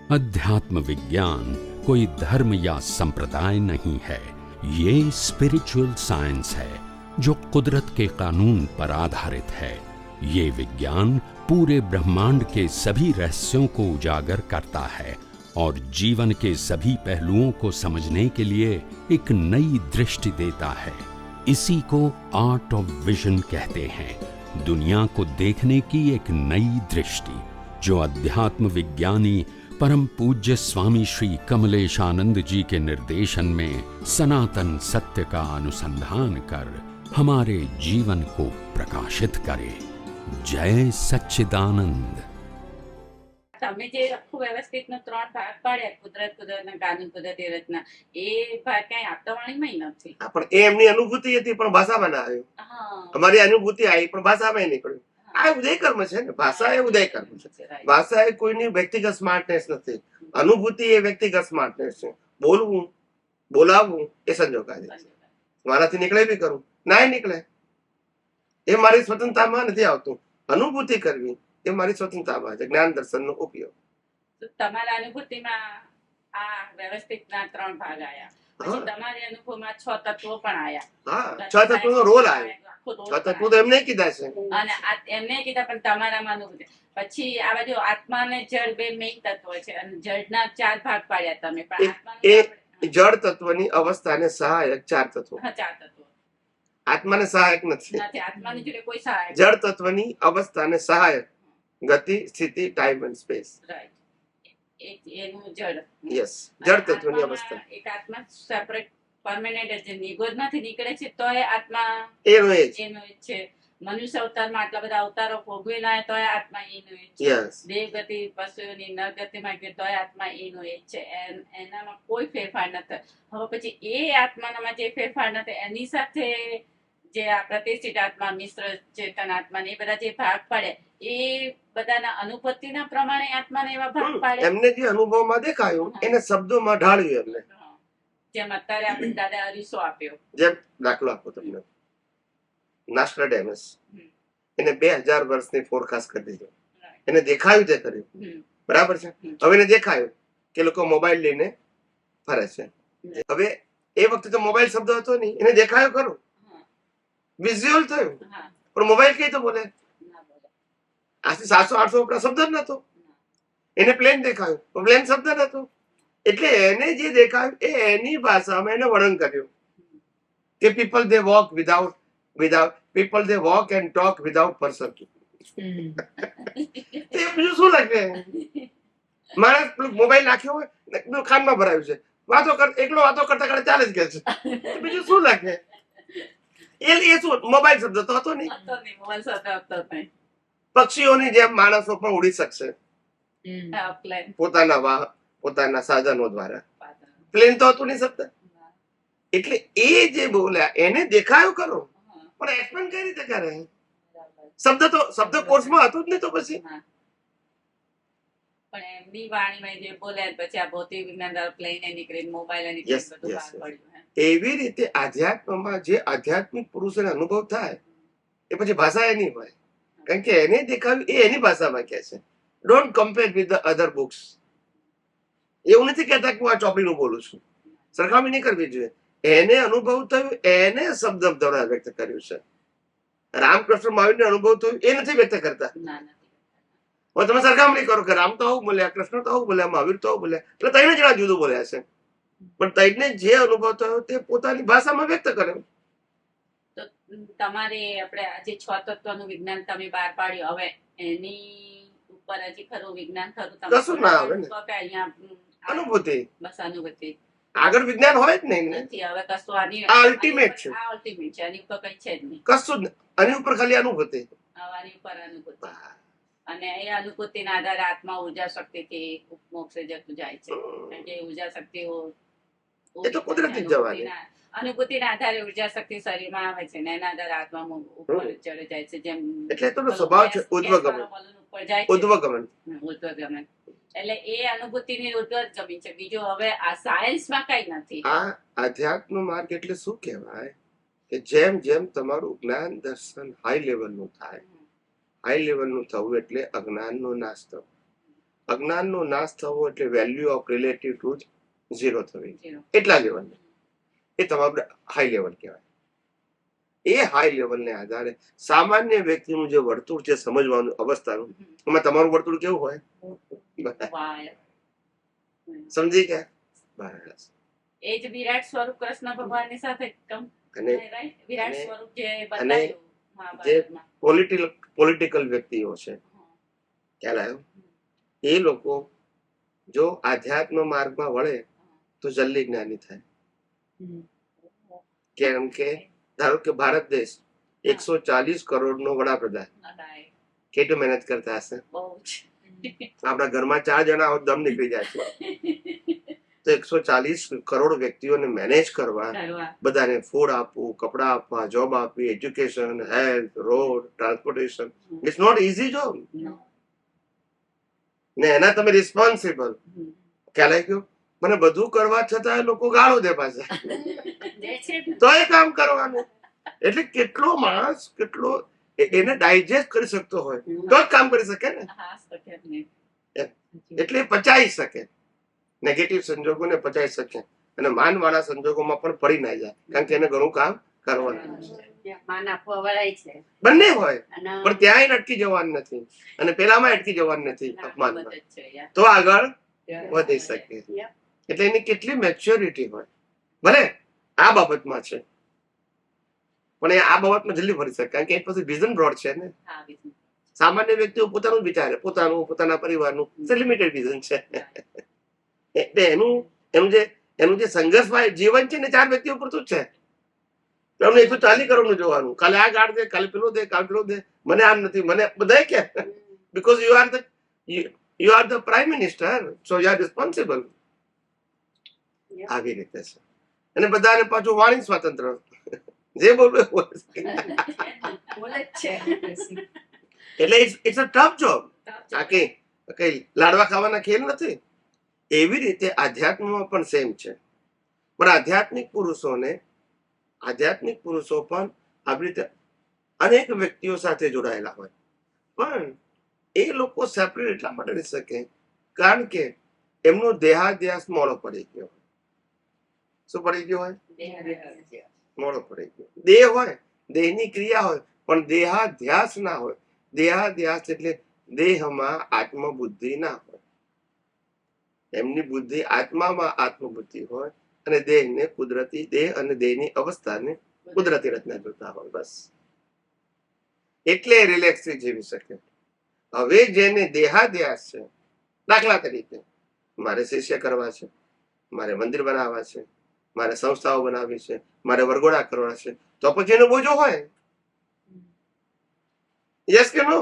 अध्यात्म विज्ञान कोई धर्म या संप्रदाय नहीं है, ये स्पिरिचुअल साइंस है जो कुदरत के कानून पर आधारित है। ये विज्ञान पूरे ब्रह्मांड के सभी रहस्यों को उजागर करता है और जीवन के सभी पहलुओं को समझने के लिए एक नई दृष्टि देता है। इसी को आर्ट ऑफ विजन कहते हैं, दुनिया को देखने की एक नई दृष्टि, जो अध्यात्म विज्ञानी परम पूज्य स्वामी श्री कमलेशानंद जी के निर्देशन में सनातन सत्य का अनुसंधान कर हमारे जीवन को प्रकाशित करे। जय सच्चिदानंद। તમે જે આખું વ્યવસ્થિત નો 3 ભાગ પાડ્યા, કુદરત, કુદરતના કાનૂન, કુદરતી રચના, એ ભાગ ક્યાંય આપતાવાણીમાં નથી. પણ એ એમની અનુભૂતિ હતી, પણ ભાષામાં ના આવ્યું. અમારી અનુભૂતિ આવી, પણ ભાષામાં નીકળ્યું. આ ઉદય કર્મ છે ને, ભાષા એ ઉદય કર્મ છે. ભાષા એ કોઈની વ્યક્તિગત સ્માર્ટનેસ નથી, અનુભૂતિ એ વ્યક્તિગત સ્માર્ટનેસ છે. બોલવું, બોલાવવું એ સંજોગાદી છે. મારાથી નીકળે બી કરું, ના નીકળે, એ મારી સ્વતંત્રતામાં નથી આવતું. અનુભૂતિ કરવી એ મારી સ્વતંત્રતામાં છે, જ્ઞાન દર્શનનો ઉપયોગ. તમારા અનુભૂતિમાં આ વ્યવસ્થિતના 3 ભાગ આયા, પછી તમારી અનુભવમાં 6 તત્વો પણ આયા. હા, 6 તત્વોનો રોલ આવ્યો. 6 તત્વો તો એમને કીધા છે, અને એમને કીધા, પણ તમારામાં અનુભૂતિ. પછી આ બાજુ આત્મા અને જળ બે મેઇન તત્વો છે, અને જળના 4 ભાગ પાડ્યા તમે. પણ એ જળ તત્વની અવસ્થાને સહાયક 4 તત્વો. હા, 4 તત્વો. આત્માને સહાયક નથી. આત્માની જોડે કોઈ સહાયક. જળ તત્વની અવસ્થાને સહાયક ગતિ, સ્થિતિ, ટાઈમ એન્ડ સ્પેસ. રાઈટ, એનું જળ. યસ, જળ તત્વની અવસ્થા. એક આત્મા સેપરેટ પરમેનન્ટ છે, નિગોદમાંથી નીકળે છે તો એ આત્મા એનો એ છે. મનુષ્ય અવતારમાં આટલા બધા અવતારો ભોગવેલા તો આત્મા એનો એ છે. દેવ ગતિ, પશુઓની નર ગતિમાં ગયો તો આત્મા એનો એ છે. એનામાં કોઈ ફેરફાર નથી. હવે પછી એ આત્માનામાં જે ફેરફાર નથી, એની સાથે જે આ પ્રતિષ્ઠિત આત્મા, મિશ્ર ચેતન આત્મા, એ બધા જે ભાગ પાડે, એ બધાના અનુભૂતિના પ્રમાણે આત્માને એવા ભાગ પાડે. એમને જે અનુભવમાં દેખાયું એને શબ્દોમાં ઢાળ્યું એમને. જેમ અત્યારે આપણે દાદા અરીસો આપ્યો. જેમ દાખલો આપો તમને, નાસ્ટ્રાડેમસ, એને 2000 વર્ષની ફોરકાસ્ટ કરી દીધો. એને દેખાયું તે કર્યું, બરાબર છે. હવે એને દેખાયું કે લોકો મોબાઈલ લઈને ફરે છે. હવે એ વખતે તો મોબાઈલ શબ્દ હતો નહીં, એને દેખાયો ખરો, વિઝ્યુઅલ થયું, પણ મોબાઈલ કઈ તો બોલે. આજથી 700-800 આપણા શબ્દ જ નતો. એને પ્લેન દેખાયું, પણ પ્લેન શબ્દ નતો. એટલે એને જે દેખાયું એ એની ભાષામાં એને વર્ણન કર્યું કે people they walk without people they walk and talk without person. બીજું શું લાગે? માણસ મોબાઈલ નાખ્યો હોય, ખાનમાં ભરાયું છે, એકલો વાતો કરતા કરતા ચાલે જ ગયા છે. બીજું શું લાગે? એ શું મોબાઈલ શબ્દ તો હતો નહીં. પક્ષીઓની જેમ માણસો પણ ઉડી શકશે પોતાના સાધનો દ્વારા. પ્લેન તો હતું નહીં શબ્દ. એટલે એ જે બોલ્યા એને દેખાયું કરો, પણ એક્સપ્લેન કઈ રીતે કરે? શબ્દ કોર્સમાં હતું જ નહીં તો પછી. પણ એમની વાણીમાં જે બોલ્યા પછી આ ભૌતિક વિજ્ઞાન દ્વારા પ્લેન નીકળી, મોબાઈલ નીકળી, બધું બહાર પડ્યું. એવી રીતે આધ્યાત્મમાં જે આધ્યાત્મિક પુરુષોને અનુભવ થાય એ પછી ભાષા એની હોય, કારણ કે એને દેખાવ્યું એ એની ભાષામાં કહે છે. Don't compare with the other books. એવું નથી કહેતા કે હું આ ચોપડીનું બોલું છું, સરખામણી નહીં કરવી જોઈએ. એને અનુભવ થયું, એને શબ્દ દ્વારા વ્યક્ત કર્યું છે. રામકૃષ્ણ મહાવીરને અનુભવ થયું એ નથી વ્યક્ત કરતા. તમે સરખામણી કરો કે રામ તો આવું બોલ્યા, કૃષ્ણ તો આવું બોલ્યા, મહાવીર તો આવું બોલ્યા, એટલે 3 જણા જુદું બોલ્યા છે. પણ તઈને જે અનુભવ થયો તે પોતાની ભાષામાં વ્યક્ત કર્યો. તો તમારે આપણે આજે 6 તત્વનું વિજ્ઞાન તમે બહાર પાડ્યું, હવે એની ઉપર હજી ખરું વિજ્ઞાન ખરું કશું ના આવે ને. અનુભૂતિ, બસ અનુભૂતિ. આગળ વિજ્ઞાન હોય જ નહીં ને. હવે કશું આની અલ્ટિમેટ છે, અલ્ટિમેટ છે, આની ઉપર કઈ છે જ નહીં, કશું જ. આની ઉપર ખાલી અનુભૂતિ, આની ઉપર અનુભૂતિ. અને એ અનુભૂતિના આધારે આત્મા ઉર્જા શક્તિથી મોક્ષે જતું જાય છે. કારણ કે ઉર્જા શક્તિ એ તો કુદરતી જવાની અનુભૂતિના આધારે ઉર્જા શક્તિ શરીરમાં આવે છે ને એના આધારે આત્મા ઉપર ચડે જાય છે. જેમ એટલે તો સ્વભાવ છે ઉદ્વગમન, ઉદ્વગમન. એટલે એ અનુભૂતિની ઉદ્વગમન છે. બીજું હવે આ સાયન્સમાં કઈ નથી. આ આધ્યાત્મ માર્ગ એટલે શું કહેવાય કે જેમ જેમ તમારું જ્ઞાન દર્શન હાઈ લેવલનું થાય, હાઈ લેવલનું થવું એટલે અજ્ઞાનનો નાશ થવો. અજ્ઞાનનો નાશ થવો એટલે value of relative truth zero થવી, Zero. એટલા લેવલ એ તમારું હાઈ લેવલ કહેવાય. એ હાઈ લેવલને આધારે સામાન્ય વ્યક્તિનું જે વર્તુળ છે સમજવાનું અવસ્થાનું, એમાં તમારું વર્તુળ કેવું હોય Wire. સમજી ગયા? બસ. એ જ વિરાટ સ્વરૂપ કૃષ્ણ ભગવાનની સાથે અને right? વિરાટ અને- સ્વરૂપ જે અને બતાવ્યું મહાભારતમાં. પોલિટિકલ વ્યક્તિઓ છે, ખ્યાલ આવ્યો? એ લોકો જો આધ્યાત્મ માર્ગમાં વળે તો જલ્દી જ્ઞાની થાય. કેમ કે ધારો કે ભારત દેશ 140 કરોડનો વડાપ્રધાન Right. કેટલું મહેનત કરતા હશે? બહુ જ. આપણા ઘરમાં 4 જણા હોય દમ નીકળી જાય છે. તો 140 કરોડ વ્યક્તિઓને મેનેજ કરવા, કરવા. બધાને ફૂડ આપવું, કપડા આપવા, જોબ આપવી, education, health, road, transportation, it's not easy job. No. ને એના તમે રિસ્પોન્સિબલ, ખ્યાલ આવી ગયો? મને બધું કરવા છતાં એ લોકો ગાળો દે પાછા, દે છે ને. તો એ કામ કરવાનું. એટલે કેટલો માણસ કેટલો એને ડાયજેસ્ટ કરી શકતો હોય તો જ કામ કરી શકે ને. હા, શકે જ નહીં. એટલે એ પચાવી શકે, નેગેટિવ સંજોગોને પચાવી શકે, અને માનવાળા સંજોગોમાં પણ પડી ના જાય, કારણ કે એને ઘણું કામ કરવાનું છે. માન આપવા વાળાય છે બંને હોય, અને પણ ત્યાં અટકી જવાનું નથી અને પેલામાં અટકી જવાનું નથી ના, અપમાનમાં, બધે જ છે, યાર. તો આગળ વધી શકે. એટલે એની કેટલી મેચ્યોરિટી હોય. ભલે આ બાબતમાં છે, પણ એ આ બાબતમાં જલ્દી ફરી શકે, કારણ કે એ પછી વિઝન બ્રોડ છે ને. હા, business. સામાન્ય વ્યક્તિઓ પોતાનું જ વિચારે, પોતાનું, પોતાના પરિવારનું લિમિટેડ વિઝન છે. એટલે એનું જે સંઘર્ષમાં જીવન છે ને 4 વ્યક્તિઓ પૂરતું જ છે. એમને 140 કરોડનું જોવાનું, કાલે આ ગાળ દે, કાલે પેલો દે, કાલે પેલો દે, મને આમ નથી, મને બધા કે because you are the prime minister, so you are responsible. આવી રીતે છે. અને બધાને પાછું વાણી સ્વાતંત્ર, જે બોલવું એ બોલે. બોલે જ છે એટલે ઇટ્સ અ ટફ જોબ. આ કઈ લાડવા ખાવાના ખેલ નથી. એવી રીતે આધ્યાત્મમાં પણ સેમ છે. પણ આધ્યાત્મિક પુરુષો પણ આવી રીતે અનેક વ્યક્તિઓ સાથે જોડાયેલા હોય, પણ એ લોકો સેપરેટ એટલા માટે રહી શકે કારણ કે એમનો દેહાધ્યાસ મોડો પડી ગયો હોય. શું પડી ગયો હોય? મોડો પડી ગયો. દેહ હોય, દેહની ક્રિયા હોય, પણ દેહાધ્યાસ ના હોય. દેહાધ્યાસ એટલે દેહમાં આત્મબુદ્ધિ ના હોય. એમની બુદ્ધિ આત્મામાં આત્મબુદ્ધિ હોય અને દેહને કુદરતી, દેહ અને દેહની અવસ્થાને કુદરતી રચના જોતા હોય. બસ એટલે રિલેક્સ થી જીવી શકે. હવે જેને દેહાધ્યાસ છે, દાખલા તરીકે મારે શિષ્ય કરવા છે, મારે મંદિર બનાવવા છે, મારે સંસ્થાઓ બનાવવી છે, મારે વરઘોડા કરવા છે, તો પછી એનો બોજો હોય. યસ કે નો?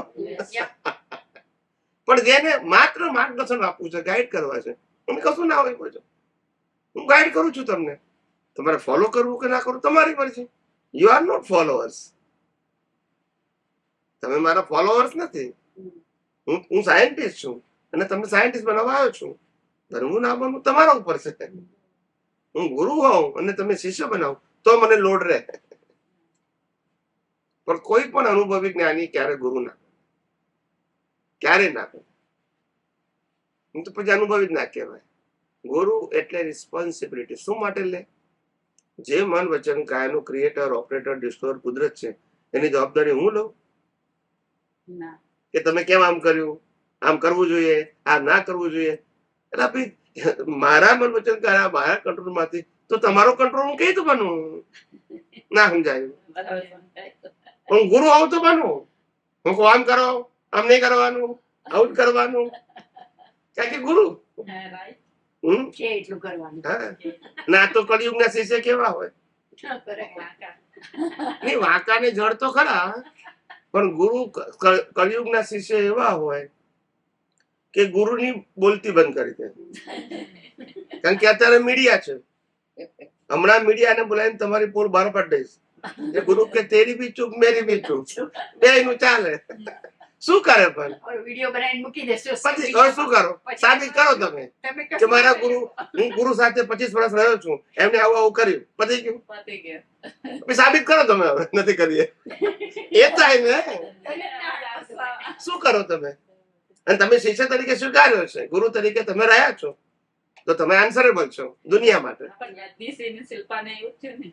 પણ જેને માત્ર માર્ગદર્શન આપવું છે, ગાઈડ કરવા છે, એને કશું ના હોય બોજો. હું ગાઈડ કરું છું તમને, તમારે ફોલો કરવું કે ના કરવું તમારી પર છે. You are not followers. તમે મારા ફોલોઅર્સ નથી. હું સાયન્ટિસ્ટ છું અને તમને સાયન્ટિસ્ટ બનાવવા આવ્યો છું. બનવું ના બનવું તમારા ઉપર છે. હું ગુરુ હોઉં અને તમે શિષ્ય બનાવો તો મને લોડ રહે. પણ કોઈ પણ અનુભવી જ્ઞાની ક્યારે ગુરુ ના, ક્યારે ના કરે. હું તો પછી અનુભવી જ ના કહેવાય. ગુરુ એટલે રિસ્પોન્સિબિલિટી. શું માટે લે? જે મન વચન કાયાનું ક્રિએટર, ઓપરેટર, ડિસ્ટ્રોયર કુદરત છે, એની જવાબદારી હું લઉં ના. કે તમે કેમ આમ કર્યું, આમ કરવું જોઈએ, આમ ના કરવું જોઈએ. એટલે ભાઈ મારા મન વચન કાયા મારા કંટ્રોલ માંથી, તો તમારો કંટ્રોલ હું કઈ તો બનું? ના સમજાયું. બરાબર સમજાય. હું ગુરુ આવું તો બનું. હું કહું આમ કરો, આમ નહીં કરવાનું, આવું જ કરવાનું, કારણ કે ગુરુ. હા, right. છે એટલું કરવાનું હા. ના તો કળિયુગના શિષ્ય કેવા હોય? વાંકા. નહીં, વાંકાને જડ તો ખરા, પણ ગુરુ કળિયુગના શિષ્ય એવા હોય કે ગુરુની બોલતી બંધ કરી દે. કારણ કે અત્યારે મીડિયા છે. હમણાં મીડિયાને બોલાવીને તમારી પોલ બહાર પાડી દઈશ. એ ગુરુ કે તેરી બી ચૂપ, મેરી બી ચૂપ, બેયનું ચાલે. શું કરે પણ વિડીયો બનાવીને મૂકી દેશો પછી હવે શું કરો? સાબિત કરો તમે કે મારા ગુરુ, હું ગુરુ સાથે 25 વર્ષ રહ્યો છું, એમને આવું આવું કર્યું, પતી ગયું. પતી ગયો. પછી સાબિત કરો તમે. હવે નથી કરીએ એ થાય ને. શું કરો તમે? અને તમે શિષ્ય તરીકે સ્વીકાર્યો છે, ગુરુ તરીકે તમે રહ્યા છો, તો તમે આન્સરેબલ છો દુનિયા માટે. પણ યજ્ઞિશીને શિલ્પાને એવું જ થયું ને.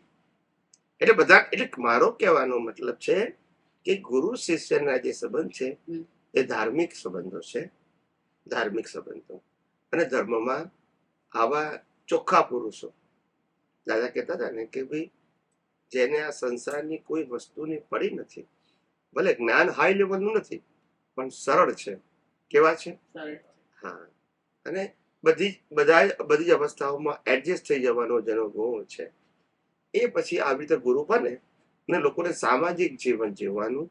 એટલે બધા, એટલે મારો કહેવાનો મતલબ છે કે ગુરુ શિષ્યના જે સંબંધ છે એ ધાર્મિક સંબંધો છે, ધાર્મિક સંબંધો. અને ધર્મમાં આવા ચોખ્ખા પુરુષો, દાદા કહેતા હતા ને કે ભાઈ જેને આ સંસારની કોઈ વસ્તુની પડી નથી, ભલે જ્ઞાન હાઈ લેવલનું નથી પણ સરળ છે. કેવા છે? સરસ. હા. અને બધી જ અવસ્થાઓમાં એડજસ્ટ થઈ જવાનો જેનો ગુણ છે, એ પછી આવી રીતે ગુરુ બને અને લોકોને સામાજિક જીવન જીવવાનું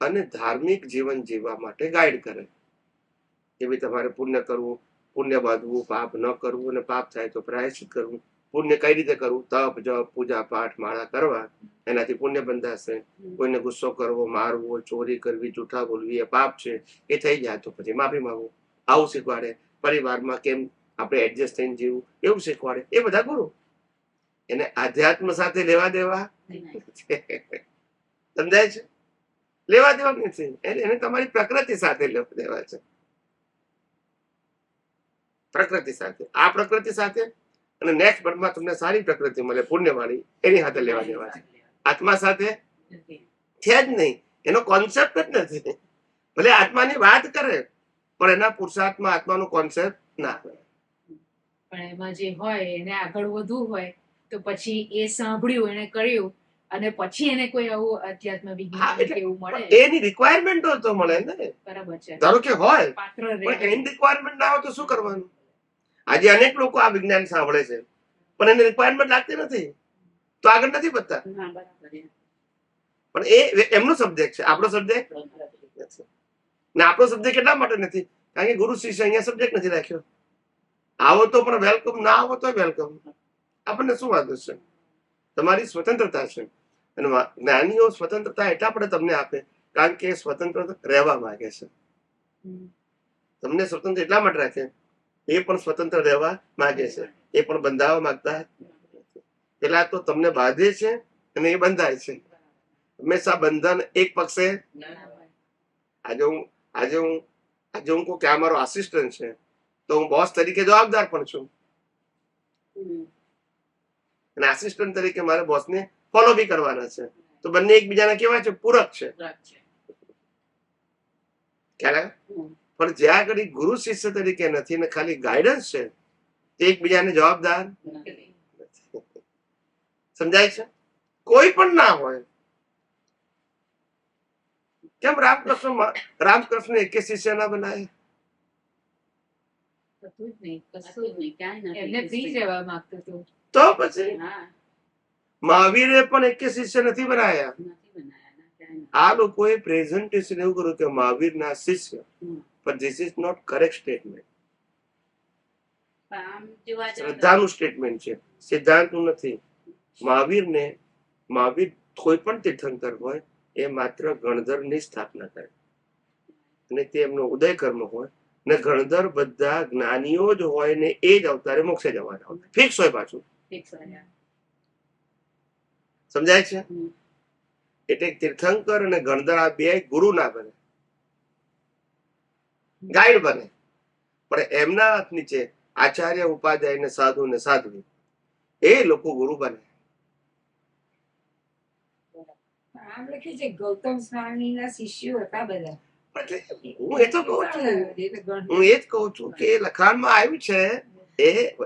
અને ધાર્મિક જીવન જીવવા માટે ગાઈડ કરે કે ભાઈ તમારે પુણ્ય કરવું, પુણ્ય બાંધવું, પાપ ન કરવું, અને પાપ થાય તો પ્રાયશ્ચિત કરવું. પુણ્ય કઈ રીતે કરવું? તપ, જપ, પૂજા પાઠ, માળા કરવા, એનાથી પુણ્ય બંધાશે. કોઈને ગુસ્સો કરવો, મારવો, ચોરી કરવી, જૂઠા બોલવી એ પાપ છે, એ થઈ જાય તો પછી માફી માંગવું. આવું શીખવાડે. પરિવારમાં કેમ આપણે એડજસ્ટ થઈને જીવવું એવું શીખવાડે. એ બધા ગુરુ. એને આધ્યાત્મ સાથે લેવા દેવા સમજાય છે? લેવા દેવા નથી. એને તમારી પ્રકૃતિ સાથે લેવા દેવા છે, પ્રકૃતિ સાથે. આ પ્રકૃતિ સાથે અને નેક્સ્ટ બર્થમાં તમને સારી પ્રકૃતિ મળે પુણ્યવાળી, એની સાથે લેવા દેવા છે. આત્મા સાથે છે જ નહીં, એનો કોન્સેપ્ટ જ નથી. ભલે આત્માની વાત કરે પણ એના પુરુષાર્થમાં આત્માનો કોન્સેપ્ટ ના હોય. પણ એમાં જે હોય એને આગળ વધવું હોય તો પછી એ સાંભળ્યું, એને કર્યું, અને પછી એને કોઈ આવું અધ્યાત્મ હા, વિજ્ઞાન એટલે કે એવું મળે, એની રિક્વાયરમેન્ટ હોય તો મળે ને. બરાબર છે, ધારો કે હોય પાત્ર પણ રહે. એની રિક્વાયરમેન્ટ ના હોય તો શું કરવાનું? આજે અનેક લોકો આ વિજ્ઞાન સાંભળે છે પણ એની રિક્વાયરમેન્ટ લાગતી નથી, તો આગળ નથી વધતા. હા, બરાબર. પણ એ એમનો સબ્જેક્ટ છે, આપણો સબ્જેક્ટ નથી. ને આપણો સબ્જેક્ટ એટલા માટે નથી કારણ કે ગુરુ શિષ્ય અહીંયા સબ્જેક્ટ નથી રાખ્યો. આવો તો પણ વેલકમ, ના આવો તો વેલકમ. આપણને શું વાંધો છે? તમારી સ્વતંત્રતા છે. અને જ્ઞાનીઓ સ્વતંત્રતા એટલા પણ તમને આપે કારણ કે સ્વતંત્ર રહેવા માંગે છે. તમને સ્વતંત્ર એટલા માટે રાખે, એ પણ સ્વતંત્ર રહેવા માંગે છે, એ પણ બંધાવા માંગતા નથી. પેલા તો તમને બાંધે છે અને એ બંધાય છે. હંમેશા બંધન એક પક્ષે. આજે હું કહું કે આ મારો આસિસ્ટન્ટ છે તો હું બોસ તરીકે જવાબદાર પણ છું, અને આસિસ્ટન્ટ તરીકે મારે બોસને ફોલો બી કરવાના છે. તો બંને એકબીજાના કેવા છે? પૂરક છે. ખ્યાલ? પણ જ્યાં આગળ ગુરુ શિષ્ય તરીકે નથી ને ખાલી ગાઈડન્સ છે, તે એકબીજાને જવાબદાર નથી. સમજાય છે? કોઈ પણ ના હોય. કેમ રામકૃષ્ણ એકે શિષ્ય ના બનાય? થતું જ નહીં, કશું જ કશું જ નહીં, ક્યાંય નથી. એમને ફ્રી રહેવા માંગતું હતું. તો પછી હા, મહાવીરે પણ એકે શિષ્ય નથી બનાયા. નથી બનાયા ના, ક્યાંય નથી. આ લોકોએ પ્રેઝન્ટેશન એવું કર્યું કે મહાવીરના શિષ્ય, હમ. પણ this is not correct statement. પણ આમ જોવા જાવ તો શ્રદ્ધાનું સ્ટેટમેન્ટ છે, સિદ્ધાંતનું નથી. મહાવીર કોઈ પણ તીર્થંકર હોય એ માત્ર ગણધરની સ્થાપના કરે અને તે એમનો ઉદય કર્મ હોય ને ગણધર બધા જ્ઞાનીઓ જ હોય ને એ જ અવતારે મોક્ષે જવાના હોય, ફિક્સ હોય પાછું. એક સારા. સમજાય છે? હમ. એટલે તીર્થંકર અને ગણધર આ બે ગુરુ ના બને, ગાઈડ બને. પણ એમના હાથ નીચે આચાર્ય, ઉપાધ્યાય ને સાધુ ને સાધ્વી, એ લોકો ગુરુ બને. આમ લખે છે ગૌતમ સ્વામીના શિષ્યો હતા બધા. એટલે હું એ તો કહું છું, એ તો ગણ- હું એ જ કહું છું કે લખાણમાં આવ્યું છે,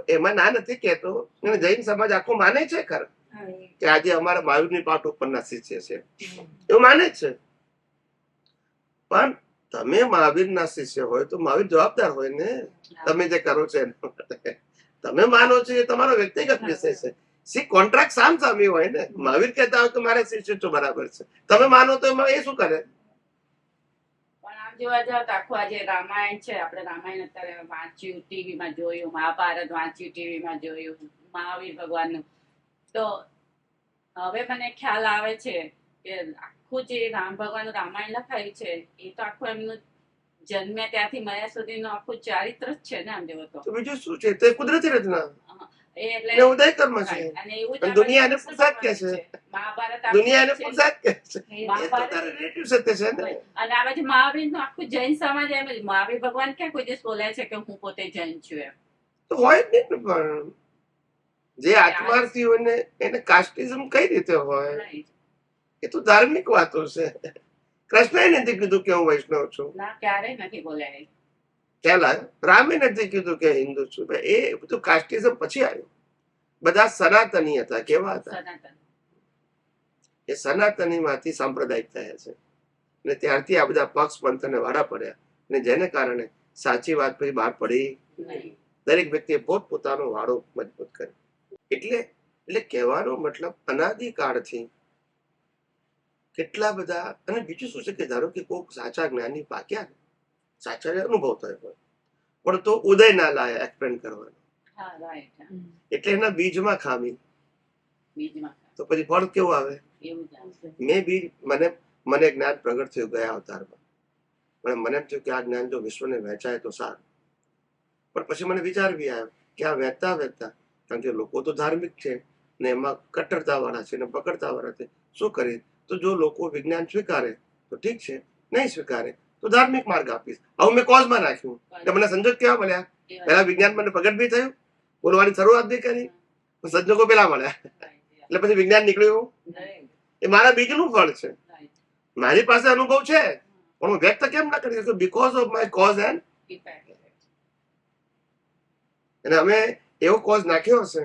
એમાં ના નથી કેતો. અને જૈન સમાજ આખો માને છે ખરા હા, એ- કે આજે અમારા મહાવીરની પાઠ ઉપરના શિષ્ય છે, એવું માને છે. પણ તમે મહાવીરના શિષ્ય હોય તો મહાવીર જવાબદાર હોય ને, તમે જે કરો છો એના માટે. તમે માનો છો એ તમારો વ્યક્તિગત વિષય છે. સી કોન્ટ્રાક્ટ સામસામી હોય ને. મહાવીર કહેતા હોય કે મારે શિષ્ય છો, બરાબર છે. તમે માનો તો એમાં એ શું કરે? પણ આમ જોવા જાવ તો આખું આજે રામાયણ છે, આપણે રામાયણ અત્યારે વાંચ્યું, ટીવીમાં જોયું, મહાભારત વાંચ્યું, ટીવીમાં જોયું, મહાવીર ભગવાનનું. તો હવે મને ખ્યાલ આવે છે કે આખું જે રામ ભગવાનનું રામાયણ લખાયું છે એ તો આખું એમનું જન્મ્યા ત્યાંથી મર્યા સુધીનું આખું ચારિત્ર જ છે ને આમ જોવો તો. તો બીજું શું છે? તો એ કુદરતી રચના. એટલે ને ઉદય કર્મ છે. અને એવું જ અને દુનિયા એને આપણે પુરુષાર્થ કહે છે. મહાભારત દુનિયા એને આપણે છે. પુરુષાર્થ કહે છે. એ તો મહાભારત તારે relative સત્ય છે ને. અને આ બાજુ મહાવીર નું આખું જૈન સમાજ એમ જ મહાવીર ભગવાન ક્યાં કોઈ દિવસ બોલે છે કે હું પોતે જૈન છું એમ તો હોય જ નહીં ને. પણ જે આત્માર્થી હોય ને એને કાસ્ટિઝમ કઈ રીતે હોય? Right. એ તો ધાર્મિક વાતો છે. કૃષ્ણએ નથી કીધું કે હું વૈષ્ણવ છું. ના ક્યારેય નથી બોલ્યા એ. ખ્યાલ આવ્યો? રામે નથી કીધું કે હિન્દુ છું. એ બધું કાસ્ટિઝમ પછી આવ્યું. બધા સનાતની હતા. કેવા હતા? સનાતન એ સનાતની માંથી સાંપ્રદાયિક થયા છે અને ત્યારથી આ બધા પક્ષ પંથને વાળા પડ્યા અને જેને કારણે સાચી વાત પછી બહાર પડી. નહીં. દરેક વ્યક્તિએ પોતપોતાનો વાળો મજબૂત કર્યો. એટલે કહેવાનો મતલબ અનાદિકાળથી કેટલા બધા. અને બીજું શું છે કે ધારો કે કોઈક સાચા જ્ઞાની પાક્યા ને, સાચા અનુભવ થયો હોય પણ તો ઉદય ના લાયા એક્સપ્લેન કરવાનો, હા રાઈટ એટલે એના બીજમાં ખામી. બીજમાં તો પછી ફળ કેવું આવે? એવું જ આવશે. મેં બીજ મને જ્ઞાન પ્રગટ થયું ગયા અવતારમાં. મને એમ થયું કે આ જ્ઞાન જો વિશ્વને વહેંચાય તો સારું. પણ પછી મને વિચાર બી આવ્યો કે આ વહેતા કારણ કે લોકો તો ધાર્મિક છે ને એમાં કટ્ટરતા વાળા છે ને પકડતા વાળા છે. શું કરીએ? તો જો લોકો વિજ્ઞાન સ્વીકારે તો ઠીક છે, નહીં સ્વીકારે તો ધાર્મિક માર્ગ આપીશ. હવે મેં કોઝમાં નાખ્યું કે મને સંજોગ કેવા મળ્યા? પહેલા વિજ્ઞાન મને પ્રગટ બી થયું, બોલવાની શરૂઆત બી કરી, સંજોગો પેલા મળ્યા, એટલે પછી વિજ્ઞાન નીકળ્યું. એ મારા બીજનું ફળ છે. મારી પાસે અનુભવ છે પણ હું વ્યક્ત કેમ ના કરી શકું? Because of my cause and. અને અમે એવો કોઝ નાખ્યો હશે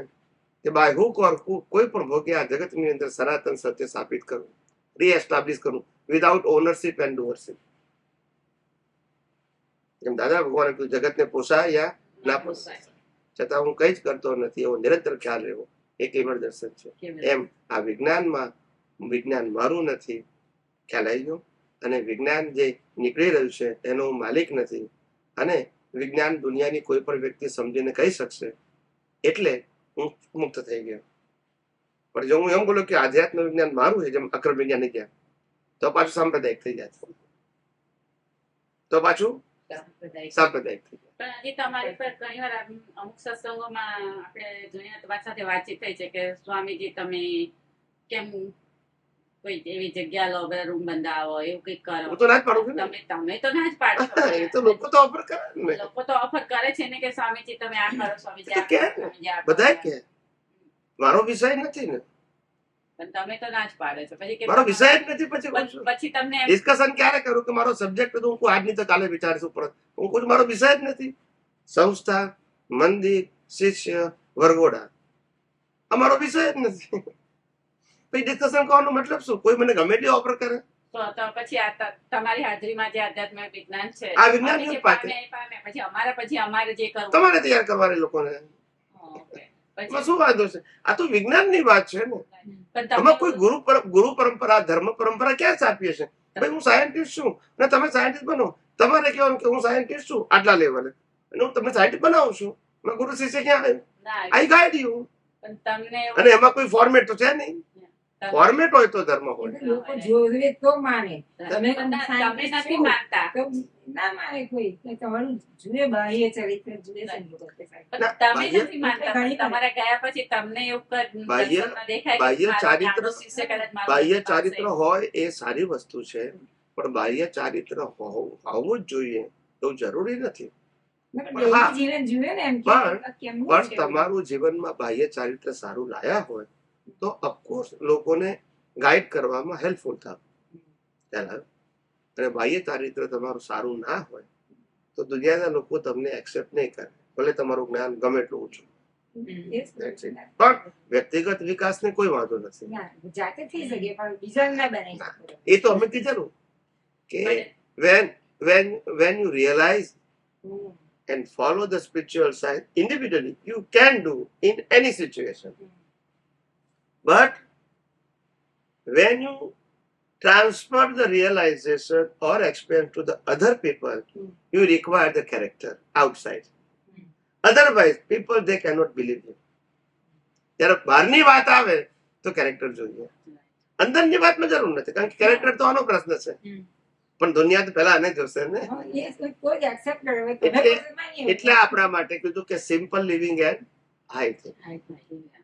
કે બાય હુક ઓર કોઈ પણ ભોગે આ જગતની અંદર સનાતન સત્ય સ્થાપિત કરું, રીએસ્ટાબ્લિશ કરું વિધાઉટ ઓનરશિપ એન્ડ ડુઅરશિપ. જેમ દાદા ભગવાને કીધું જગતને પોસાય યા ના પોસાય, છતાં હું કઈ જ કરતો નથી એવો નિરંતર ખ્યાલ રહેવો એ કેવળ દર્શન છે. એમ આ વિજ્ઞાનમાં વિજ્ઞાન મારું નથી, ખ્યાલ આવી ગયો. અને વિજ્ઞાન જે નીકળી રહ્યું છે એનો હું માલિક નથી. અને વિજ્ઞાન દુનિયાની કોઈ પણ વ્યક્તિ સમજીને કહી શકશે એટલે હું મુક્ત થઈ ગયો. પણ જો હું એમ બોલું કે આધ્યાત્મ વિજ્ઞાન મારું છે, જેમ અક્રમ વિજ્ઞાન ની ગયા, તો પાછું સાંપ્રદાયિક થઈ જાય, તો પાછું સાંપ્રદાયિક થઈ જાય. પણ હજી તમારી પર ઘણી વાર અમુક સત્સંગોમાં આપણે ઘણી વાર તમારી સાથે વાતચીત થઈ છે કે સ્વામીજી તમે કેમ કોઈ એવી જગ્યા લો, રૂમ બંધાવો, એવું કઈક કરો. હું તો ના જ પાડું છું ને. તમે તો ના જ પાડો છો. એ તો લોકો તો ઓફર કરે ને. લોકો તો ઓફર કરે છે ને કે સ્વામીજી તમે આ કરો, સ્વામીજી આ કે કરો, સ્વામીજી આ કરો. બધા કે મારો વિષય નથી ને, પણ તમે તો ના જ પાડે છો. પછી કે મારો વિષય જ નથી. પછી પછી તમને ડિસ્કશન ક્યારે કરું કે મારો સબ્જેક્ટ તો હું આજની તો કાલે વિચારીશું, પણ હું કહું મારો વિષય જ નથી. સંસ્થા, મંદિર, શિષ્ય, વરઘોડા અમારો વિષય જ નથી. પછી ડિસ્કશન કરવાનો મતલબ શું? કોઈ મને ગમે તે ઓફર કરે. તો પછી આ તમારી હાજરીમાં જે આધ્યાત્મિક વિજ્ઞાન છે, આ વિજ્ઞાન અમે જે કેમ પાકે? પામે, પછી અમારે જે કરવું. તમારે તૈયાર કરવાની લોકોને. Okay. એમાં શું વાંધો છે? આ તો વિજ્ઞાનની વાત છે ને. પણ આમાં કોઈ ગુરુ પરંપરા, ધર્મ પરંપરા ક્યાં છાપીએ છે? ભાઈ હું સાયન્ટિસ્ટ છું અને તમે સાયન્ટિસ્ટ બનો. તમારે કહેવાનું કે હું સાયન્ટિસ્ટ છું આટલા લેવલે, અને હું તમે સાયન્ટિસ્ટ બનાવું છું. મેં ગુરુ શિષ્ય ક્યાં આવ્યું? ના, આઈ ગાઈડ યુ. પણ તમને અને એમાં કોઈ ફોર્મેટ તો છે નહીં. ફોર્મેટ હોય તો ધર્મ હોય. એટલે લોકો જોવે તો માને. તમે તમે નથી માનતા. તો ના માને કોઈ. કે તમારું જુએ બાહ્ય ચરિત્ર જુએ સંગીત. પણ તમે નથી માનતા. પણ તમારે ગયા પછી તમને એવું દર્શનમાં દેખાય કે બાહ્ય મારો ચારિત્ર નાનો શિષ્ય કદાચ મારો બાહ્ય પાસે. ચારિત્ર હોય એ સારી વસ્તુ છે, પણ બાહ્ય ચારિત્ર હોવું જ જોઈએ એવું જરૂરી નથી. ડેલી જીવન જુએ ને એમ કે કેમનું પણ છે. તમારું જીવનમાં બાહ્ય ચારિત્ર સારું લાયા હોય તો ઓફકોર્સ લોકોને ગાઈડ કરવામાં હેલ્પફુલ થાય. અને બાહ્ય ચારિત્ર તમારું સારું ના હોય તો દુનિયાના લોકો તમને એક્સેપ્ટ નહીં કરે, ભલે તમારું જ્ઞાન ગમે એટલું ઊંચું. પણ વ્યક્તિગત વિકાસને કોઈ વાંધો નથી. ના, જાતે થઈ શકે પણ બીજા ના બનાવી શકો. એ તો અમે કીધેલું કે when you realize and follow the spiritual side individually, you can do in any situation. But when you transfer the realization or experience to the other people, you require the character outside. Otherwise, people they cannot believe you. જ્યારે બહારની વાત આવે તો character જોઈએ, અંદરની વાતમાં જરૂર નથી, કારણ કે કેરેક્ટર તો આનો પ્રશ્ન છે. પણ દુનિયા તો પહેલા આને જોશે ને. હા, એ કોઈ accept કરે. હવે તમે એટલે પોતે માનીએ. એટલે આપણા માટે કીધું કે સિમ્પલ લિવિંગ એન્ડ હાઈ થઈ હાઈટમાં